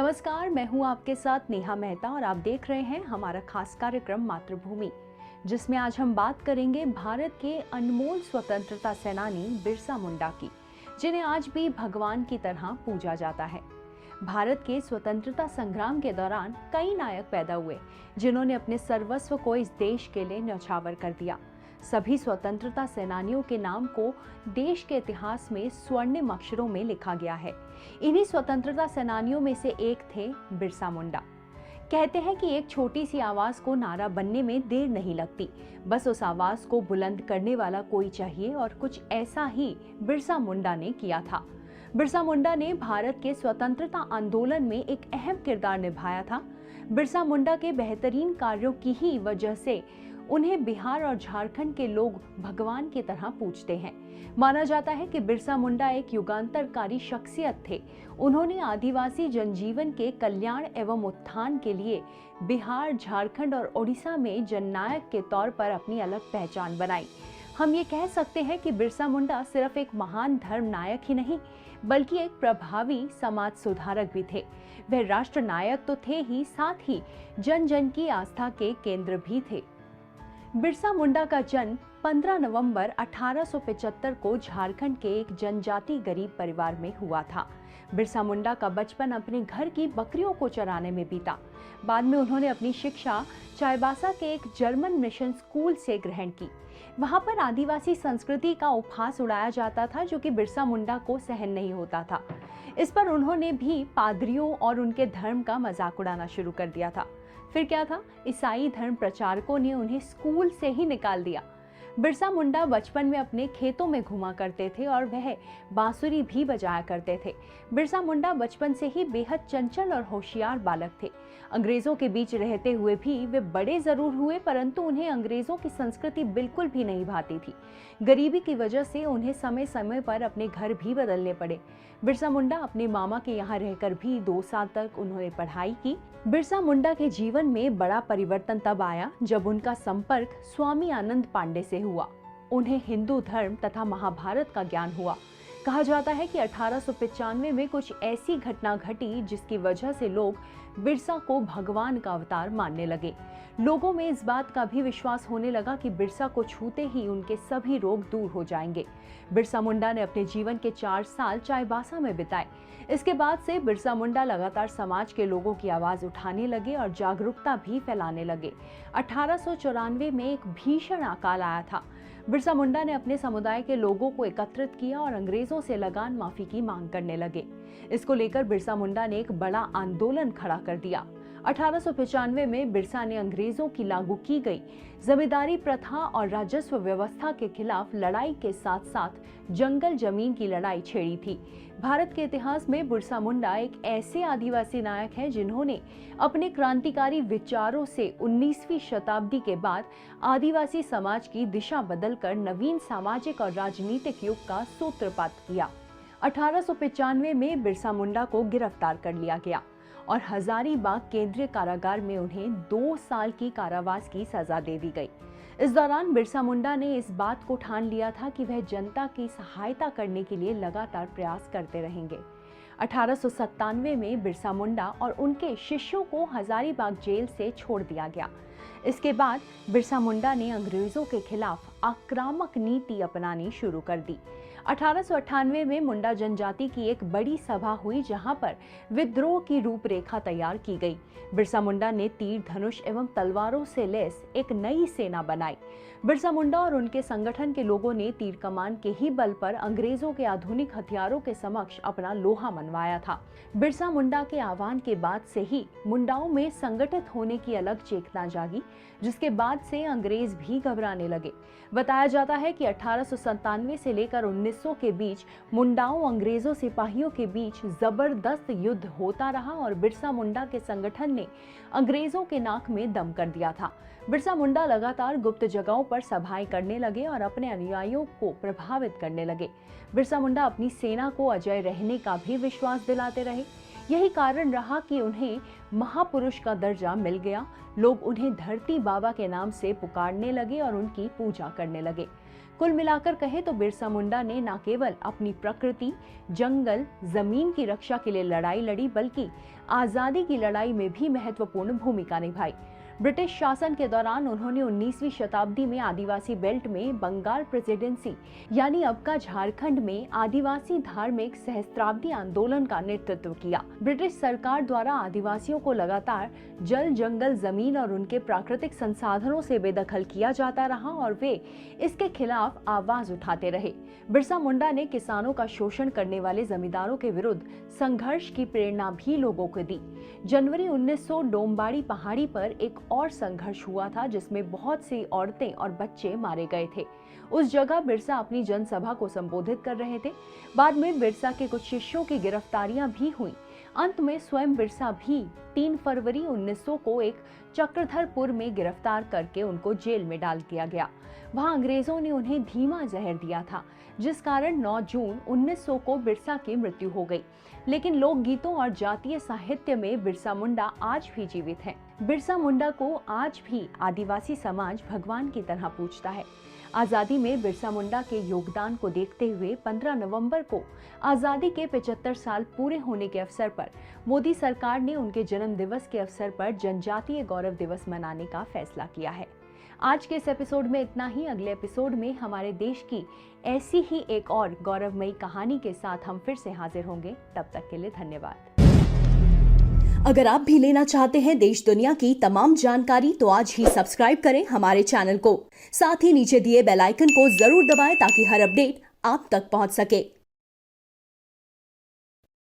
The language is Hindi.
नमस्कार, मैं हूं आपके साथ नेहा मेहता और आप देख रहे हैं हमारा खास कार्यक्रम मातृभूमि, जिसमें आज हम बात करेंगे भारत के अनमोल स्वतंत्रता सेनानी बिरसा मुंडा की, जिन्हें आज भी भगवान की तरह पूजा जाता है। भारत के स्वतंत्रता संग्राम के दौरान कई नायक पैदा हुए, जिन्होंने अपने सर्वस्व को इस देश के लिए न्यौछावर कर दिया। सभी स्वतंत्रता सेनानियों के नाम को देश के इतिहास में स्वर्णिम अक्षरों में लिखा गया है। इन्हीं स्वतंत्रता सेनानियों में से एक थे बिरसा मुंडा। कहते हैं कि एक छोटी सी आवाज को नारा बनने में देर नहीं लगती, बस उस आवाज को बुलंद करने वाला कोई चाहिए, और कुछ ऐसा ही बिरसा मुंडा ने किया था। बिरसा मुंडा ने भारत के स्वतंत्रता आंदोलन में एक अहम किरदार निभाया था। बिरसा मुंडा के बेहतरीन कार्यों की ही वजह से उन्हें बिहार और झारखंड के लोग भगवान की तरह पूजते हैं। माना जाता है कि बिरसा मुंडा एक युगांतरकारी शख्सियत थे। उन्होंने आदिवासी जनजीवन के कल्याण एवं उत्थान के लिए बिहार, झारखंड और ओडिशा में जननायक के तौर पर अपनी अलग पहचान बनाई। हम ये कह सकते हैं कि बिरसा मुंडा सिर्फ एक महान धर्म नायक ही नहीं, बल्कि एक प्रभावी समाज सुधारक भी थे। वह राष्ट्र नायक तो थे ही, साथ ही जन जन की आस्था के केंद्र भी थे। बिरसा मुंडा का जन्म 15 नवंबर 1875 को झारखंड के एक जनजाति गरीब परिवार में हुआ था। बिरसा मुंडा का बचपन अपने घर की बकरियों को चराने में बीता। बाद में उन्होंने अपनी शिक्षा चाईबासा के एक जर्मन मिशन स्कूल से ग्रहण की। वहां पर आदिवासी संस्कृति का उपहास उड़ाया जाता था, जो कि बिरसा मुंडा को सहन नहीं होता था। इस पर उन्होंने भी पादरियों और उनके धर्म का मजाक उड़ाना शुरू कर दिया था। फिर क्या था, ईसाई धर्म प्रचारकों ने उन्हें स्कूल से ही निकाल दिया। बिरसा मुंडा बचपन में अपने खेतों में घुमा करते थे और वह बांसुरी भी बजाया करते थे। बिरसा मुंडा बचपन से ही बेहद चंचल और होशियार बालक थे। अंग्रेजों के बीच रहते हुए भी वे बड़े जरूर हुए, परंतु उन्हें अंग्रेजों की संस्कृति बिल्कुल भी नहीं भाती थी। गरीबी की वजह से उन्हें समय समय पर अपने घर भी बदलने पड़े। बिरसा मुंडा अपने मामा के यहाँ रहकर भी 2 साल तक उन्होंने पढ़ाई की। बिरसा मुंडा के जीवन में बड़ा परिवर्तन तब आया जब उनका संपर्क स्वामी आनंद पांडे से हुआ। उन्हें हिंदू धर्म तथा महाभारत का ज्ञान हुआ। कहा जाता है कि 1895 में कुछ ऐसी घटना घटी जिसकी वजह से लोग बिरसा को भगवान का अवतार मानने लगे। लोगों में इस बात का भी विश्वास होने लगा कि बिरसा को छूते ही उनके सभी रोग दूर हो जाएंगे। बिरसा मुंडा ने अपने जीवन के 4 साल चाईबासा में बिताए। इसके बाद से बिरसा मुंडा लगातार समाज के लोगों की आवाज उठाने लगे और जागरूकता भी फैलाने लगे। 1894 में एक भीषण अकाल आया था। बिरसा मुंडा ने अपने समुदाय के लोगों को एकत्रित किया और अंग्रेजों से लगान माफी की मांग करने लगे। इसको लेकर बिरसा मुंडा ने एक बड़ा आंदोलन खड़ा कर दिया। 1895 में बिरसा ने अंग्रेजों की लागू की गई जमींदारी प्रथा और राजस्व व्यवस्था के खिलाफ लड़ाई के साथ साथ जंगल जमीन की लड़ाई छेड़ी थी। भारत के इतिहास में बिरसा मुंडा एक ऐसे आदिवासी नायक हैं जिन्होंने अपने क्रांतिकारी विचारों से 19वीं शताब्दी के बाद आदिवासी समाज की दिशा बदलकर नवीन सामाजिक और राजनीतिक युग का सूत्रपात किया। 1895 में बिरसा मुंडा को गिरफ्तार कर लिया गया और हजारीबाग केंद्रीय कारागार में उन्हें 2 साल की कारावास की सजा दे दी गई। इस दौरान बिरसा मुंडा ने इस बात को ठान लिया था कि वह जनता की सहायता करने के लिए लगातार प्रयास करते रहेंगे। 1897 में बिरसा मुंडा और उनके शिष्यों को हजारीबाग जेल से छोड़ दिया गया। इसके बाद बिरसा मुंडा ने अंग्रेजों के खिलाफ आक्रामक नीति अपनानी शुरू कर दी। 1898 में मुंडा जनजाति की एक बड़ी सभा हुई, जहां पर विद्रोह की रूपरेखा तैयार की गई। बिरसा मुंडा ने तीर धनुष एवं तलवारों से लैस एक नई सेना बनाई। बिरसा मुंडा और उनके संगठन के लोगों ने तीर कमान के ही बल पर अंग्रेजों के आधुनिक हथियारों के समक्ष अपना लोहा मनवाया था। बिरसा मुंडा के आह्वान के बाद से ही मुंडाओं में संगठित होने की अलग चेतना जागी, जिसके बाद से अंग्रेज भी घबराने लगे। बताया जाता है कि 1897 से लेकर 1900 के बीच मुंडाओं अंग्रेजों सिपाहियों के बीच जबरदस्त युद्ध होता रहा और बिरसा मुंडा के संगठन ने अंग्रेजों के नाक में दम कर दिया था। बिरसा मुंडा लगातार गुप्त जगहों पर सभाएं करने लगे और अपने अनुयायियों को प्रभावित करने लगे। बिरसा मुंडा अपनी सेना को अजय रहने का भी विश्वास दिलाते रहे। यही कारण रहा कि उन्हें महापुरुष का दर्जा मिल गया। लोग उन्हें धरती बाबा के नाम से पुकारने लगे और उनकी पूजा करने लगे। कुल मिलाकर कहे तो बिरसा मुंडा ने न केवल अपनी प्रकृति, जंगल, जमीन की रक्षा के लिए लड़ाई लड़ी, बल्कि आजादी की लड़ाई में भी महत्वपूर्ण भूमिका निभाई। ब्रिटिश शासन के दौरान उन्होंने 19वीं शताब्दी में आदिवासी बेल्ट में बंगाल प्रेसिडेंसी यानी अब का झारखंड में आदिवासी धार्मिक सहस्त्राब्दी आंदोलन का नेतृत्व किया। ब्रिटिश सरकार द्वारा आदिवासियों को लगातार जल, जंगल, जमीन और उनके प्राकृतिक संसाधनों से बेदखल किया जाता रहा और वे इसके खिलाफ आवाज उठाते रहे। बिरसा मुंडा ने किसानों का शोषण करने वाले जमींदारों के विरुद्ध संघर्ष की प्रेरणा भी लोगों को दी। जनवरी 1900 डोमबाड़ी पहाड़ी पर एक और संघर्ष हुआ था जिसमें बहुत सी औरतें और बच्चे मारे गए थे। उस जगह बिरसा अपनी जनसभा को संबोधित कर रहे थे। बाद में बिरसा के कुछ शिष्यों की गिरफ्तारियां भी हुई। अंत में स्वयं बिरसा भी 3 फरवरी 1900 को एक चक्रधरपुर में गिरफ्तार करके उनको जेल में डाल दिया गया। वहां अंग्रेजों ने उन्हें धीमा जहर दिया था, जिस कारण 9 जून 1900 को बिरसा की मृत्यु हो गई। लेकिन लोकगीतों और जातीय साहित्य में बिरसा मुंडा आज भी जीवित हैं। बिरसा मुंडा को आज भी आदिवासी समाज भगवान की तरह पूजता है। आजादी में बिरसा मुंडा के योगदान को देखते हुए 15 नवंबर को आजादी के 75 साल पूरे होने के अवसर पर मोदी सरकार ने उनके जन्म दिवस के अवसर पर जनजातीय गौरव दिवस मनाने का फैसला किया है। आज के इस एपिसोड में इतना ही। अगले एपिसोड में हमारे देश की ऐसी ही एक और गौरवमयी कहानी के साथ हम फिर से हाजिर होंगे। तब तक के लिए धन्यवाद। अगर आप भी लेना चाहते हैं देश दुनिया की तमाम जानकारी तो आज ही सब्सक्राइब करें हमारे चैनल को। साथ ही नीचे दिए बेल आइकन को जरूर दबाएं ताकि हर अपडेट आप तक पहुंच सके।